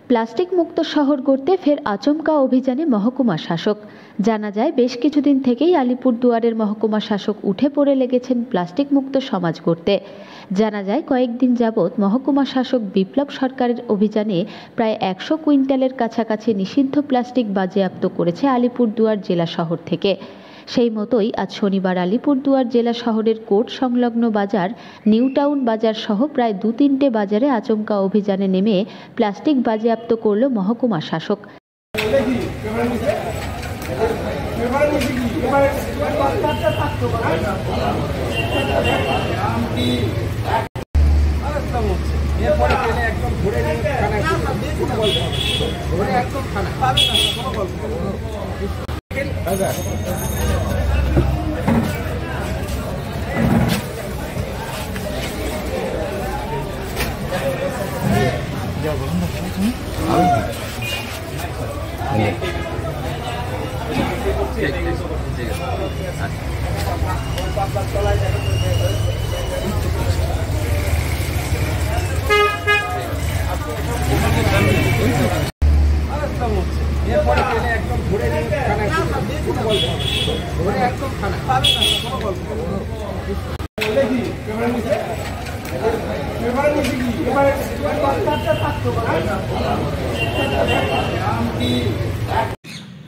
Plastic মুক্ত শহর গড়তে ফের আচমকা অভিযানে মহকুমা শাসক। জানা যায়, বেশ কিছুদিন থেকেই আলিপুরদুয়ারের মহকুমা শাসক উঠে পড়ে লেগেছেন প্লাস্টিক মুক্ত সমাজ গড়তে। জানা যায়, কয়েকদিন যাবৎ মহকুমা শাসক বিপ্লব সরকারের অভিযানে প্রায় 100 কুইন্টালের কাছাকাছি নিষিদ্ধ প্লাস্টিক বাজেয়াপ্ত করেছে আলিপুরদুয়ার জেলা শহর থেকে। সেই মতোই আজ শনিবার আলিপুরদুয়ার জেলা শহরের কোর্ট সংলগ্ন বাজার, নিউ টাউন বাজার সহ প্রায় 2-3টে বাজারে আচমকা অভিযানে নেমে প্লাস্টিক বাজেয়াপ্ত করল মহকুমা শাসক।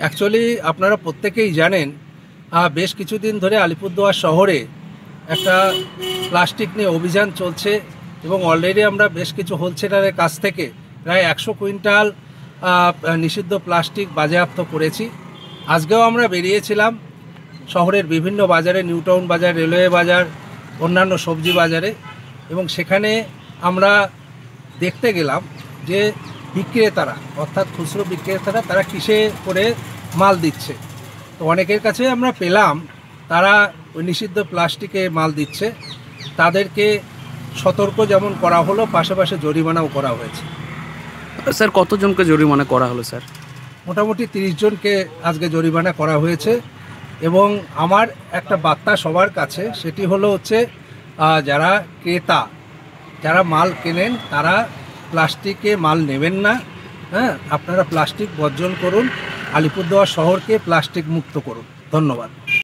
অ্যাকচুয়ালি আপনারা প্রত্যেকেই জানেন, বেশ কিছুদিন ধরে আলিপুরদুয়ার শহরে একটা প্লাস্টিক নিয়ে অভিযান চলছে এবং অলরেডি আমরা বেশ কিছু হোলসেলারের কাছ থেকে প্রায় 100 কুইন্টাল নিষিদ্ধ প্লাস্টিক বাজেয়াপ্ত করেছি। আজকেও আমরা বেরিয়েছিলাম শহরের বিভিন্ন বাজারে, নিউ টাউন বাজার, রেলওয়ে বাজার, অন্যান্য সবজি বাজারে, এবং সেখানে আমরা দেখতে গেলাম যে বিক্রেতারা, অর্থাৎ খুচরো বিক্রেতারা, তারা কিসে করে মাল দিচ্ছে। তো অনেকের কাছে আমরা পেলাম তারা ওই নিষিদ্ধ প্লাস্টিকে মাল দিচ্ছে। তাদেরকে সতর্ক যেমন করা হলো, পাশাপাশি জরিমানাও করা হয়েছে। স্যার, কতজনকে জরিমানা করা হলো? স্যার, মোটামুটি 30 জনকে আজকে জরিমানা করা হয়েছে। এবং আমার একটা বার্তা সবার কাছে, সেটি হলো যারা ক্রেতা, যারা মাল কেনেন, তারা প্লাস্টিকে মাল নেবেন না। আপনারা প্লাস্টিক বর্জন করুন, আলিপুরদুয়ার শহরকে প্লাস্টিক মুক্ত করুন। ধন্যবাদ।